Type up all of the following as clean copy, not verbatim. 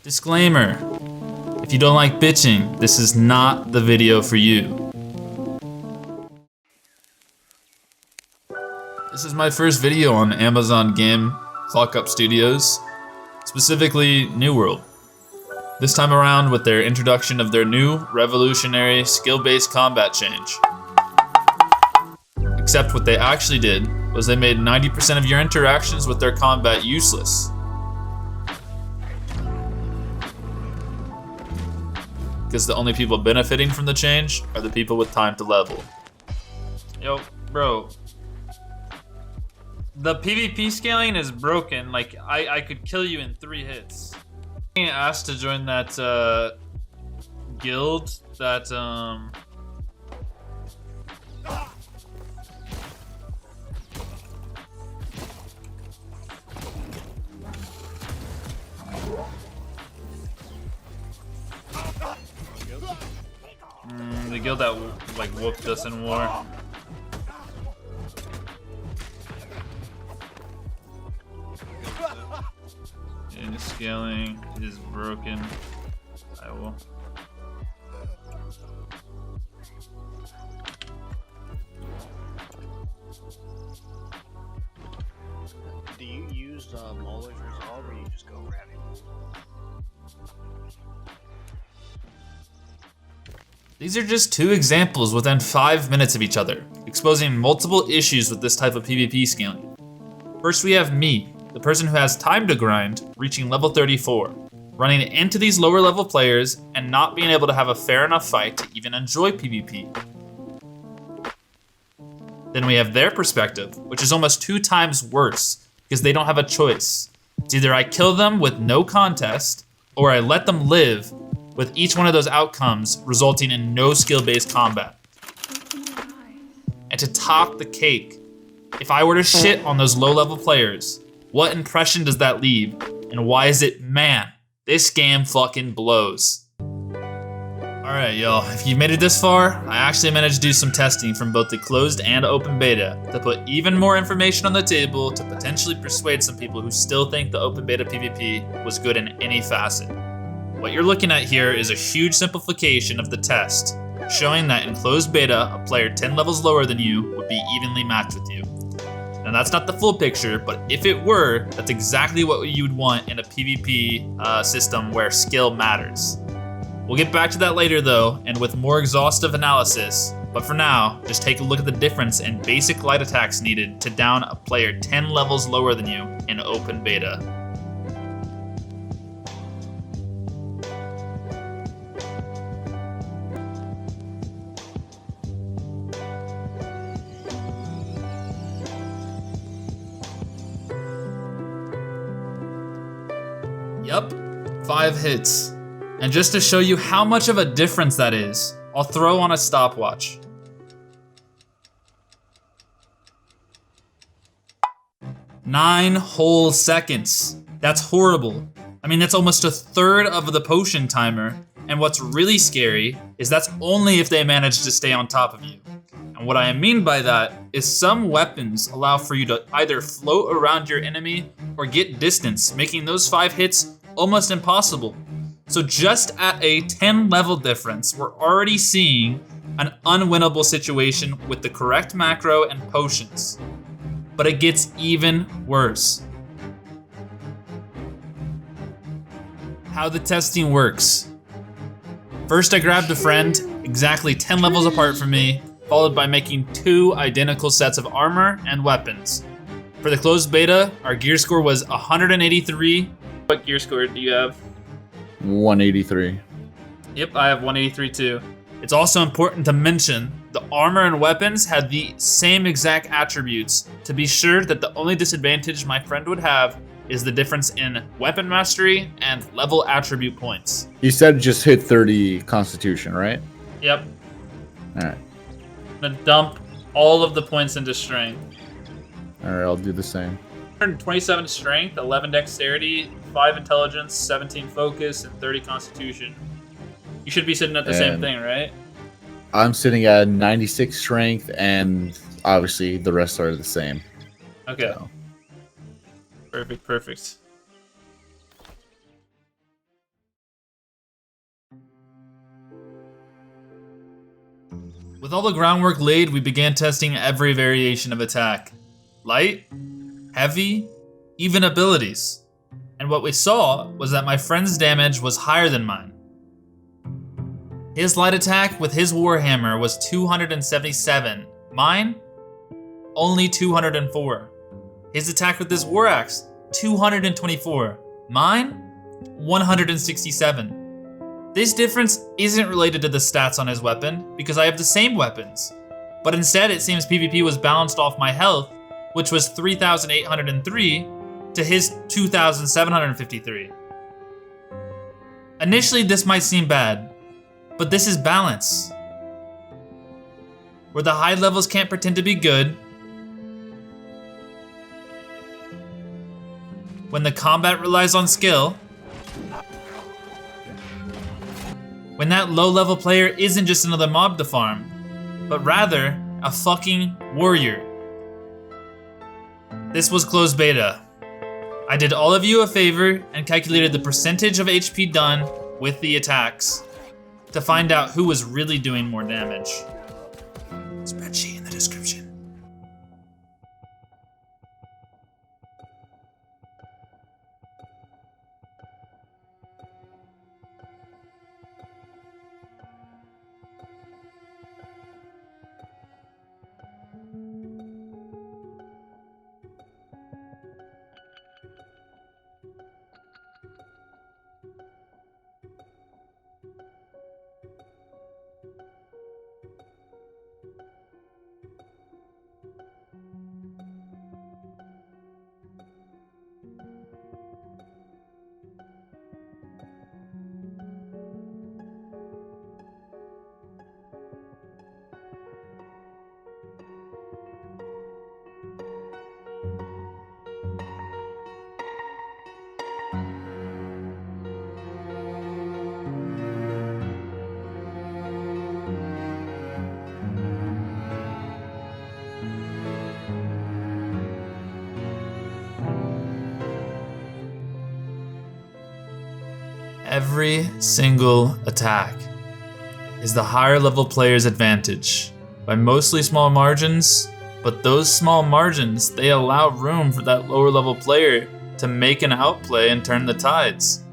Disclaimer. If you don't like bitching, this is not the video for you. This is my first video on Amazon game Fuck Up Studios, specifically New World. This time around with their introduction of their new revolutionary skill-based combat change. Except what they actually did was they made 90% of your interactions with their combat useless. Because the only people benefiting from the change are the people with time to level. Yo, bro. The PvP scaling is broken. Like, I could kill you in 3 hits. Being asked to join that guild that the guild that like whooped us in war. And scaling is broken. I will. Do you use Mauler's Resolve or you just go rabbit? These are just 2 examples within 5 minutes of each other, exposing multiple issues with this type of PvP scaling. First we have me, the person who has time to grind, reaching level 34, running into these lower level players and not being able to have a fair enough fight to even enjoy PvP. Then we have their perspective, which is almost 2 times worse, because they don't have a choice. It's either I kill them with no contest, or I let them live, with each one of those outcomes resulting in no skill-based combat. And to top the cake, if I were to shit on those low-level players, what impression does that leave? And why is it, man, this game fucking blows. Alright y'all, if you made it this far, I actually managed to do some testing from both the closed and open beta to put even more information on the table to potentially persuade some people who still think the open beta PvP was good in any facet. What you're looking at here is a huge simplification of the test, showing that in closed beta, a player 10 levels lower than you would be evenly matched with you. Now that's not the full picture, but if it were, that's exactly what you would want in a PvP system where skill matters. We'll get back to that later though, and with more exhaustive analysis, but for now, just take a look at the difference in basic light attacks needed to down a player 10 levels lower than you in open beta. Yup, 5 hits. And just to show you how much of a difference that is, I'll throw on a stopwatch. Nine whole seconds. That's horrible. I mean, that's almost a third of the potion timer. And what's really scary is that's only if they manage to stay on top of you. And what I mean by that is some weapons allow for you to either float around your enemy or get distance, making those 5 hits almost impossible. So just at a 10 level difference, we're already seeing an unwinnable situation with the correct macro and potions. But it gets even worse. How the testing works. First I grabbed a friend, exactly 10 levels apart from me, followed by making 2 identical sets of armor and weapons. For the closed beta, our gear score was 183. What gear score do you have? 183. Yep, I have 183 too. It's also important to mention the armor and weapons had the same exact attributes to be sure that the only disadvantage my friend would have is the difference in weapon mastery and level attribute points. You said just hit 30 constitution, right? Yep. Alright. I'm gonna dump all of the points into strength. Alright, I'll do the same. 127 strength, 11 dexterity, 5 intelligence, 17 focus, and 30 constitution. You should be sitting at the same thing, right? I'm sitting at 96 strength, and obviously the rest are the same. Okay. So. Perfect. With all the groundwork laid, we began testing every variation of attack. Light, heavy, even abilities. And what we saw was that my friend's damage was higher than mine. His light attack with his Warhammer was 277. Mine, only 204. His attack with his War Axe, 224. Mine, 167. This difference isn't related to the stats on his weapon, because I have the same weapons. But instead, it seems PvP was balanced off my health, which was 3,803, to his 2,753. Initially, this might seem bad, but this is balance. Where the high levels can't pretend to be good, when the combat relies on skill, when that low-level player isn't just another mob to farm, but rather a fucking warrior. This was closed beta. I did all of you a favor and calculated the percentage of HP done with the attacks to find out who was really doing more damage. Spreadsheet in the description. Every single attack is the higher level player's advantage by mostly small margins, but those small margins, they allow room for that lower level player to make an outplay and turn the tides.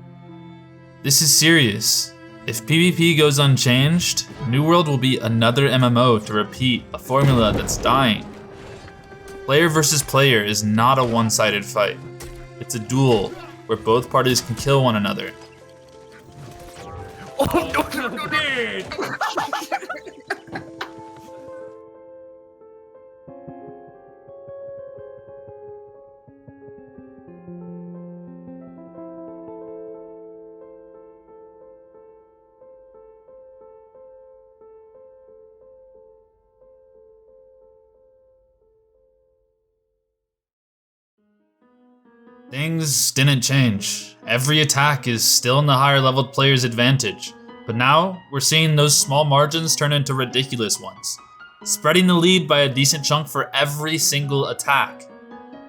This is serious. If PvP goes unchanged, New World will be another MMO to repeat a formula that's dying. Player versus player is not a one-sided fight. It's a duel where both parties can kill one another. Things didn't change. Every attack is still in the higher leveled player's advantage, but now we're seeing those small margins turn into ridiculous ones, spreading the lead by a decent chunk for every single attack.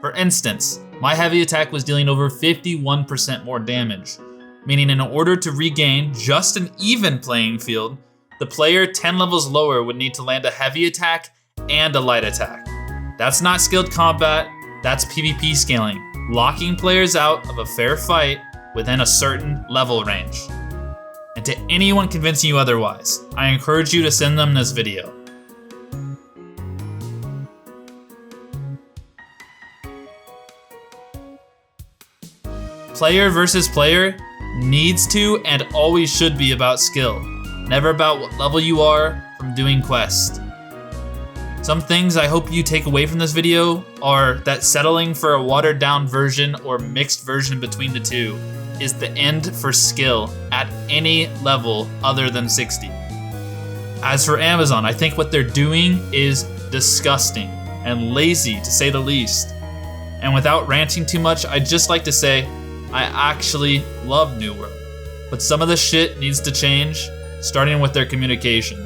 For instance, my heavy attack was dealing over 51% more damage, meaning in order to regain just an even playing field, the player 10 levels lower would need to land a heavy attack and a light attack. That's not skilled combat, that's PvP scaling, locking players out of a fair fight within a certain level range. And to anyone convincing you otherwise, I encourage you to send them this video. Player versus player needs to and always should be about skill, never about what level you are from doing quests. Some things I hope you take away from this video are that settling for a watered down version or mixed version between the two is the end for skill at any level other than 60. As for Amazon, I think what they're doing is disgusting and lazy to say the least. And without ranting too much, I'd just like to say, I actually love New World, but some of the shit needs to change, starting with their communication.